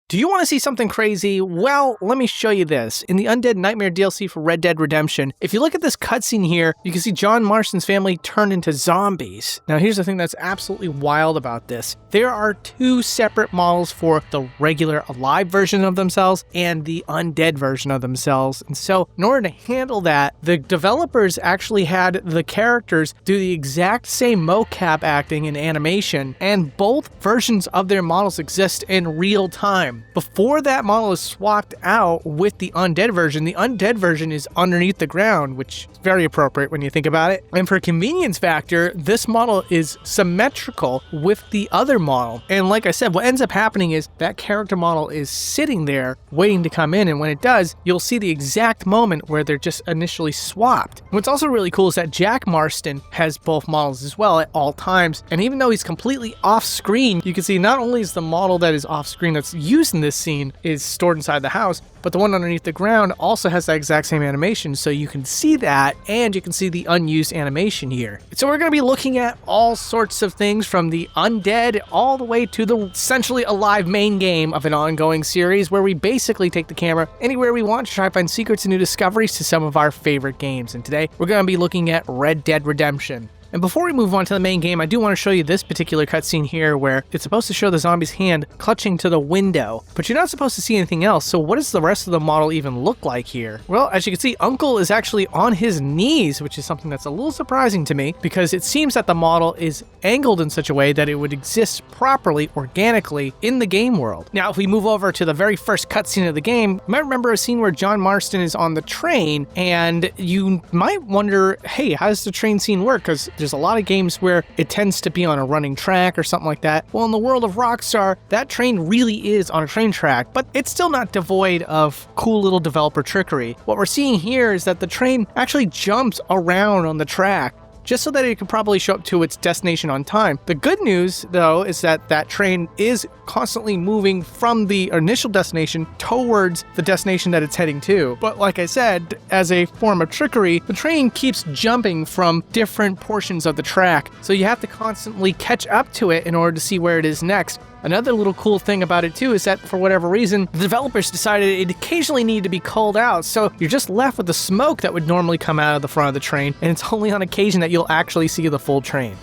Do you want to see something crazy? Well, let me show you this. In the Undead Nightmare DLC for Red Dead Redemption, if you look at this cutscene here, you can see John Marston's family turned into zombies. Now, here's the thing that's absolutely wild about this. There are two separate models for the regular alive version of themselves and the undead version of themselves. And so, in order to handle that, the developers actually had the characters do the exact same mocap acting and animation, and both versions of their models exist in real time. Before that model is swapped out with the undead version is underneath the ground, which is very appropriate when you think about it. And for a convenience factor, this model is symmetrical with the other model. And like I said, what ends up happening is that character model is sitting there waiting to come in, and when it does, you'll see the exact moment where they're just initially swapped. What's also really cool is that Jack Marston has both models as well at all times, and even though he's completely off screen, you can see not only is the model that is off screen that's used in this scene is stored inside the house, but the one underneath the ground also has that exact same animation, so you can see that, and you can see the unused animation here. So we're going to be looking at all sorts of things from the undead all the way to the essentially alive main game of an ongoing series where we basically take the camera anywhere we want to try to find secrets and new discoveries to some of our favorite games. And today we're going to be looking at Red Dead Redemption. And before we move on to the main game, I do want to show you this particular cutscene here where it's supposed to show the zombie's hand clutching to the window, but you're not supposed to see anything else. So what does the rest of the model even look like here? Well, as you can see, Uncle is actually on his knees, which is something that's a little surprising to me because it seems that the model is angled in such a way that it would exist properly, organically in the game world. Now, if we move over to the very first cutscene of the game, you might remember a scene where John Marston is on the train, and you might wonder, hey, how does the train scene work? Because there's a lot of games where it tends to be on a running track or something like that. Well, in the world of Rockstar, that train really is on a train track, but it's still not devoid of cool little developer trickery. What we're seeing here is that the train actually jumps around on the track, just so that it can probably show up to its destination on time. The good news, though, is that that train is constantly moving from the initial destination towards the destination that it's heading to. But like I said, as a form of trickery, the train keeps jumping from different portions of the track, so you have to constantly catch up to it in order to see where it is next. Another little cool thing about it too is that for whatever reason, the developers decided it occasionally needed to be culled out, so you're just left with the smoke that would normally come out of the front of the train, and it's only on occasion that you'll actually see the full train.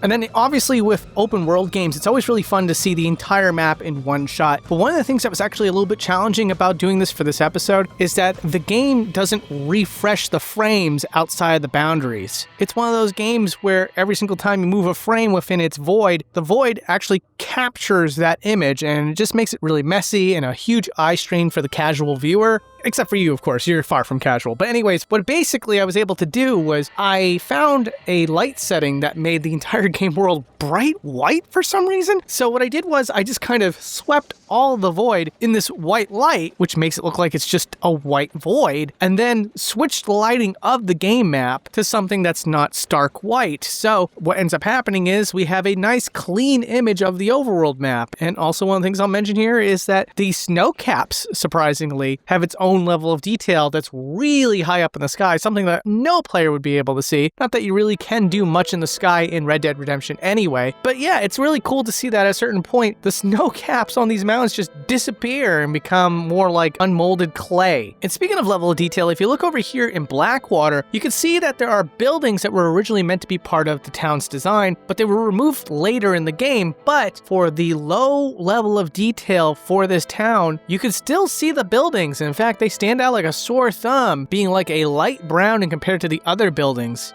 And then obviously with open world games, it's always really fun to see the entire map in one shot. But one of the things that was actually a little bit challenging about doing this for this episode is that the game doesn't refresh the frames outside of the boundaries. It's one of those games where every single time you move a frame within its void, the void actually captures that image, and it just makes it really messy and a huge eye strain for the casual viewer. Except for you, of course, you're far from casual. But anyways, what basically I was able to do was I found a light setting that made the entire game world bright white for some reason. So what I did was I just kind of swept all the void in this white light, which makes it look like it's just a white void, and then switched the lighting of the game map to something that's not stark white. So what ends up happening is we have a nice clean image of the overworld map. And also one of the things I'll mention here is that the snow caps, surprisingly, have its own level of detail that's really high up in the sky, something that no player would be able to see. Not that you really can do much in the sky in Red Dead Redemption anyway, but yeah, it's really cool to see that at a certain point, the snow caps on these mountains just disappear and become more like unmolded clay. And speaking of level of detail, if you look over here in Blackwater, you can see that there are buildings that were originally meant to be part of the town's design, but they were removed later in the game. But for the low level of detail for this town, you can still see the buildings. And in fact, they stand out like a sore thumb, being like a light brown and compared to the other buildings.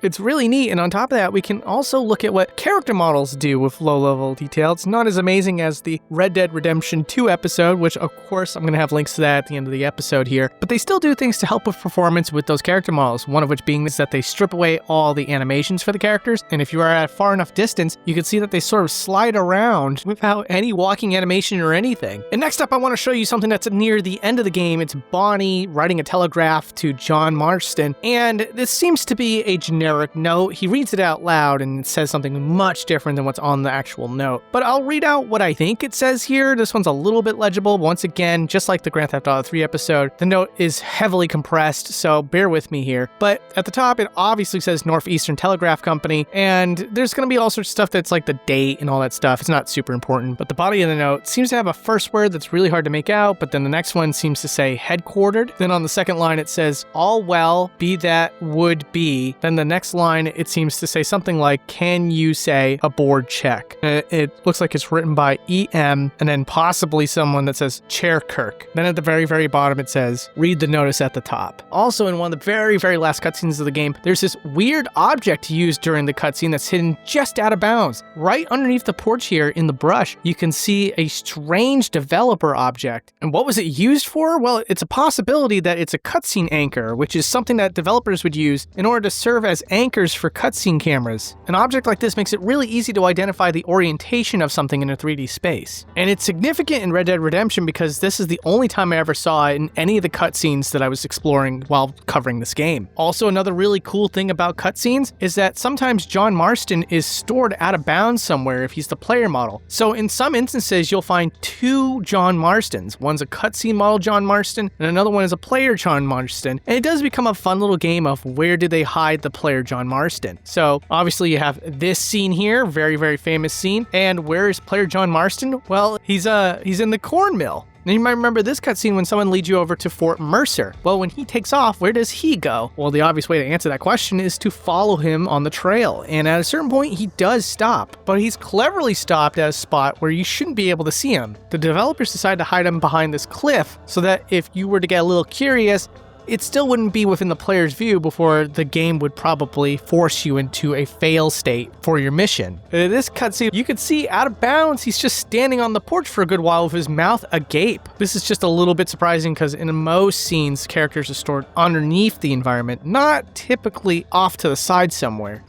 It's really neat, and on top of that, we can also look at what character models do with low-level detail. It's not as amazing as the Red Dead Redemption 2 episode, which of course I'm going to have links to that at the end of the episode here, but they still do things to help with performance with those character models, one of which being is that they strip away all the animations for the characters, and if you are at far enough distance, you can see that they sort of slide around without any walking animation or anything. And next up, I want to show you something that's near the end of the game. It's Bonnie writing a telegraph to John Marston, and this seems to be a generic generic note. He reads it out loud and it says something much different than what's on the actual note. But I'll read out what I think it says here. This one's a little bit legible. Once again, just like the Grand Theft Auto 3 episode, the note is heavily compressed, so bear with me here. But at the top, it obviously says Northeastern Telegraph Company, and there's going to be all sorts of stuff that's like the date and all that stuff. It's not super important, but the body of the note seems to have a first word that's really hard to make out, but then the next one seems to say headquartered. Then on the second line, it says all well, be that would be. Then the next line, it seems to say something like, can you say a board check? It looks like it's written by EM, and then possibly someone that says Chair Kirk. Then at the very, very bottom, it says, read the notice at the top. Also, in one of the very, very last cutscenes of the game, there's this weird object used during the cutscene that's hidden just out of bounds. Right underneath the porch here in the brush, you can see a strange developer object. And what was it used for? Well, it's a possibility that it's a cutscene anchor, which is something that developers would use in order to serve as anchors for cutscene cameras. An object like this makes it really easy to identify the orientation of something in a 3D space. And it's significant in Red Dead Redemption because this is the only time I ever saw it in any of the cutscenes that I was exploring while covering this game. Also, another really cool thing about cutscenes is that sometimes John Marston is stored out of bounds somewhere if he's the player model. So in some instances, you'll find two John Marstons. One's a cutscene model John Marston, and another one is a player John Marston. And it does become a fun little game of where did they hide the player John Marston. So obviously you have this scene here, very, very famous scene. And where is player John Marston? Well, he's in the corn mill. Now you might remember this cutscene when someone leads you over to Fort Mercer. Well, when he takes off, where does he go? Well, the obvious way to answer that question is to follow him on the trail. And at a certain point, he does stop, but he's cleverly stopped at a spot where you shouldn't be able to see him. The developers decided to hide him behind this cliff so that if you were to get a little curious, it still wouldn't be within the player's view before the game would probably force you into a fail state for your mission. In this cutscene, you can see out of bounds, he's just standing on the porch for a good while with his mouth agape. This is just a little bit surprising because in most scenes, characters are stored underneath the environment, not typically off to the side somewhere.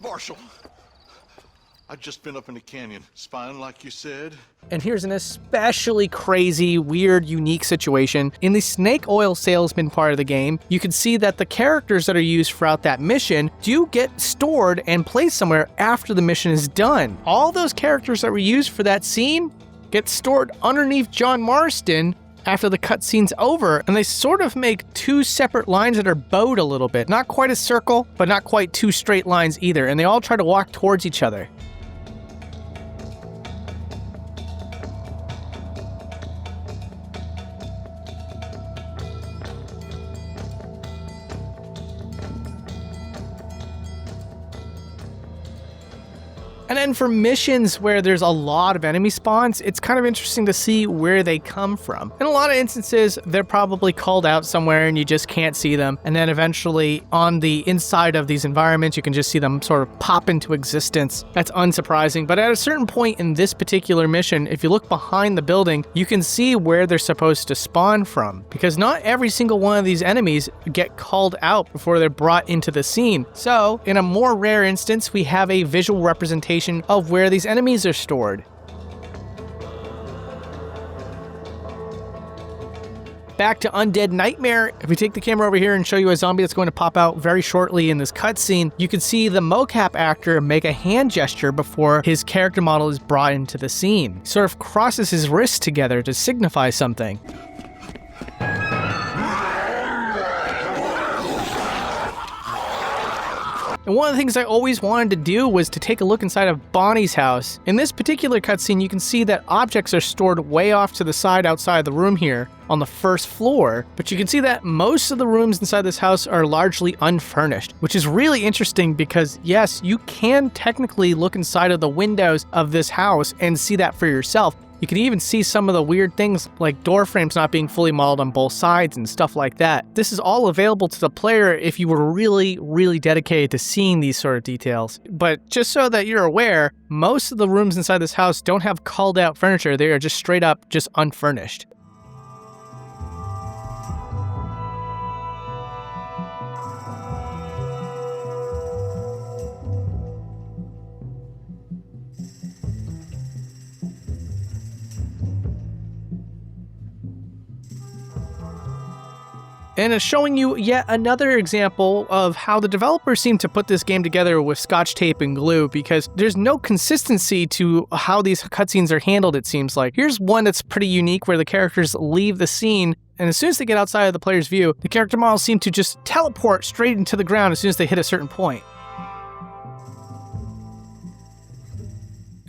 Marshall, I've just been up in the canyon, spying like you said. And here's an especially crazy, weird, unique situation. In the snake oil salesman part of the game, you can see that the characters that are used throughout that mission do get stored and placed somewhere after the mission is done. All those characters that were used for that scene get stored underneath John Marston after the cutscene's over, and they sort of make two separate lines that are bowed a little bit. Not quite a circle, but not quite two straight lines either, and they all try to walk towards each other. And then for missions where there's a lot of enemy spawns, it's kind of interesting to see where they come from. In a lot of instances, they're probably called out somewhere and you just can't see them. And then eventually on the inside of these environments, you can just see them sort of pop into existence. That's unsurprising. But at a certain point in this particular mission, if you look behind the building, you can see where they're supposed to spawn from. Because not every single one of these enemies get called out before they're brought into the scene. So in a more rare instance, we have a visual representation of where these enemies are stored. Back to Undead Nightmare. If we take the camera over here and show you a zombie that's going to pop out very shortly in this cutscene, you can see the mocap actor make a hand gesture before his character model is brought into the scene. He sort of crosses his wrists together to signify something. And one of the things I always wanted to do was to take a look inside of Bonnie's house. In this particular cutscene, you can see that objects are stored way off to the side outside the room here on the first floor, but you can see that most of the rooms inside this house are largely unfurnished, which is really interesting because yes, you can technically look inside of the windows of this house and see that for yourself. You can even see some of the weird things like door frames not being fully modeled on both sides and stuff like that. This is all available to the player if you were really, really dedicated to seeing these sort of details. But just so that you're aware, most of the rooms inside this house don't have called out furniture. They are just straight up just unfurnished. And it's showing you yet another example of how the developers seem to put this game together with scotch tape and glue, because there's no consistency to how these cutscenes are handled, it seems like. Here's one that's pretty unique where the characters leave the scene, and as soon as they get outside of the player's view, the character models seem to just teleport straight into the ground as soon as they hit a certain point.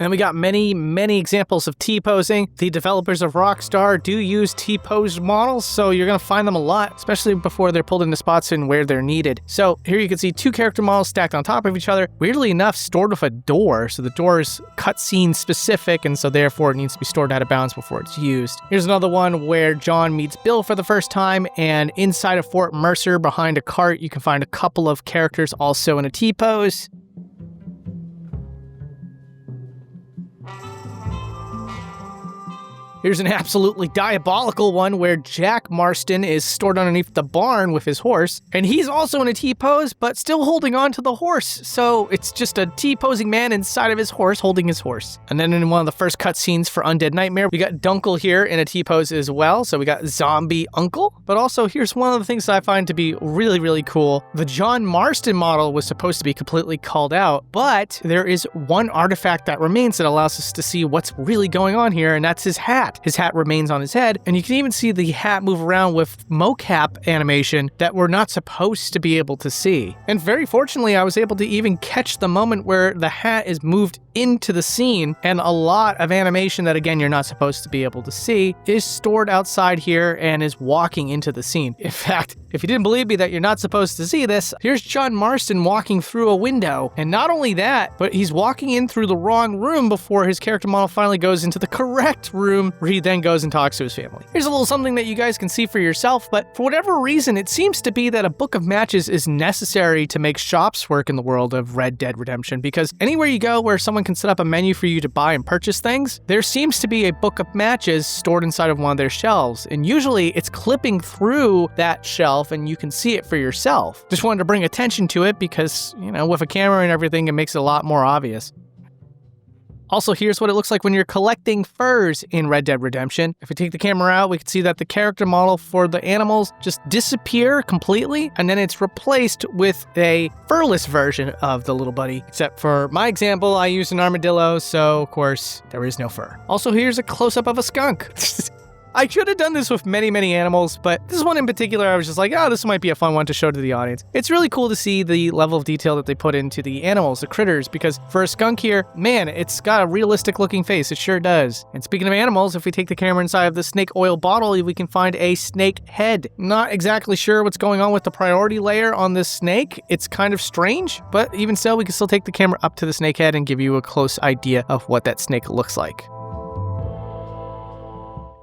And we got many, many examples of T-posing. The developers of Rockstar do use T-posed models, so you're going to find them a lot, especially before they're pulled into spots and where they're needed. So here you can see two character models stacked on top of each other, weirdly enough stored with a door, so the door is cutscene specific, and so therefore it needs to be stored out of bounds before it's used. Here's another one where John meets Bill for the first time, and inside of Fort Mercer, behind a cart, you can find a couple of characters also in a T-pose. Here's an absolutely diabolical one where Jack Marston is stored underneath the barn with his horse, and he's also in a T-pose, but still holding on to the horse. So it's just a T-posing man inside of his horse holding his horse. And then in one of the first cutscenes for Undead Nightmare, we got Dunkel here in a T-pose as well. So we got Zombie Uncle. But also here's one of the things that I find to be really, really cool. The John Marston model was supposed to be completely called out, but there is one artifact that remains that allows us to see what's really going on here, and that's his hat. His hat remains on his head, and you can even see the hat move around with mocap animation that we're not supposed to be able to see. And very fortunately, I was able to even catch the moment where the hat is moved into the scene, and a lot of animation that, again, you're not supposed to be able to see is stored outside here and is walking into the scene. In fact, if you didn't believe me that you're not supposed to see this, here's John Marston walking through a window. And not only that, but he's walking in through the wrong room before his character model finally goes into the correct room, where he then goes and talks to his family. Here's a little something that you guys can see for yourself, but for whatever reason, it seems to be that a book of matches is necessary to make shops work in the world of Red Dead Redemption, because anywhere you go where someone can set up a menu for you to buy and purchase things, there seems to be a book of matches stored inside of one of their shelves, and usually it's clipping through that shelf and you can see it for yourself. Just wanted to bring attention to it because, you know, with a camera and everything, it makes it a lot more obvious. Also, here's what it looks like when you're collecting furs in Red Dead Redemption. If we take the camera out, we can see that the character model for the animals just disappear completely, and then it's replaced with a furless version of the little buddy. Except for my example, I used an armadillo, so of course, there is no fur. Also, here's a close-up of a skunk. I should have done this with many, many animals, but this one in particular, I was just like, oh, this might be a fun one to show to the audience. It's really cool to see the level of detail that they put into the animals, the critters, because for a skunk here, man, it's got a realistic looking face. It sure does. And speaking of animals, if we take the camera inside of the snake oil bottle, we can find a snake head. Not exactly sure what's going on with the priority layer on this snake. It's kind of strange, but even so, we can still take the camera up to the snake head and give you a close idea of what that snake looks like.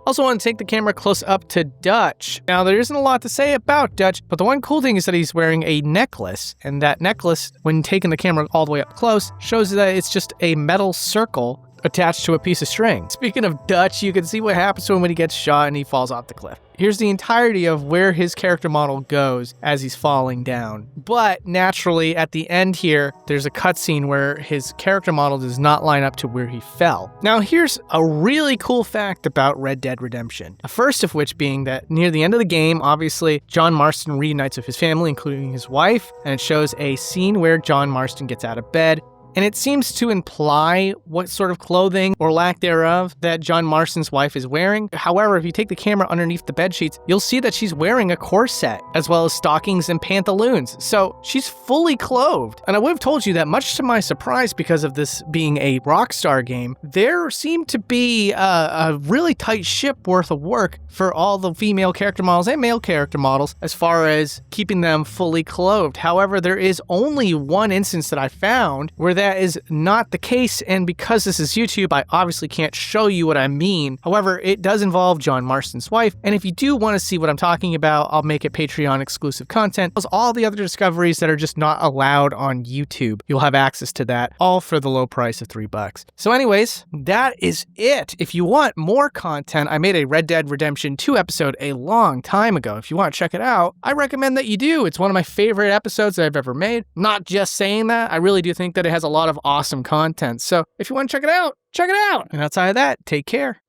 Also want to take the camera close up to Dutch. Now, there isn't a lot to say about Dutch, but the one cool thing is that he's wearing a necklace, and that necklace, when taking the camera all the way up close, shows that it's just a metal circle attached to a piece of string. Speaking of Dutch, you can see what happens to him when he gets shot and he falls off the cliff. Here's the entirety of where his character model goes as he's falling down. But naturally, at the end here, there's a cutscene where his character model does not line up to where he fell. Now, here's a really cool fact about Red Dead Redemption. The first of which being that near the end of the game, obviously, John Marston reunites with his family, including his wife, and it shows a scene where John Marston gets out of bed. And it seems to imply what sort of clothing or lack thereof that John Marston's wife is wearing. However, if you take the camera underneath the bed sheets, you'll see that she's wearing a corset as well as stockings and pantaloons. So she's fully clothed. And I would have told you that, much to my surprise, because of this being a Rockstar game, there seemed to be a really tight ship worth of work for all the female character models and male character models as far as keeping them fully clothed. However, there is only one instance that I found where that is not the case, and because this is YouTube, I obviously can't show you what I mean. However, it does involve John Marston's wife, and if you do want to see what I'm talking about, I'll make it Patreon exclusive content. Plus all the other discoveries that are just not allowed on YouTube. You'll have access to that, all for the low price of $3. So anyways, that is it. If you want more content, I made a Red Dead Redemption 2 episode a long time ago. If you want to check it out, I recommend that you do. It's one of my favorite episodes that I've ever made. Not just saying that, I really do think that it has a lot of awesome content. So if you want to check it out, check it out. And outside of that, take care.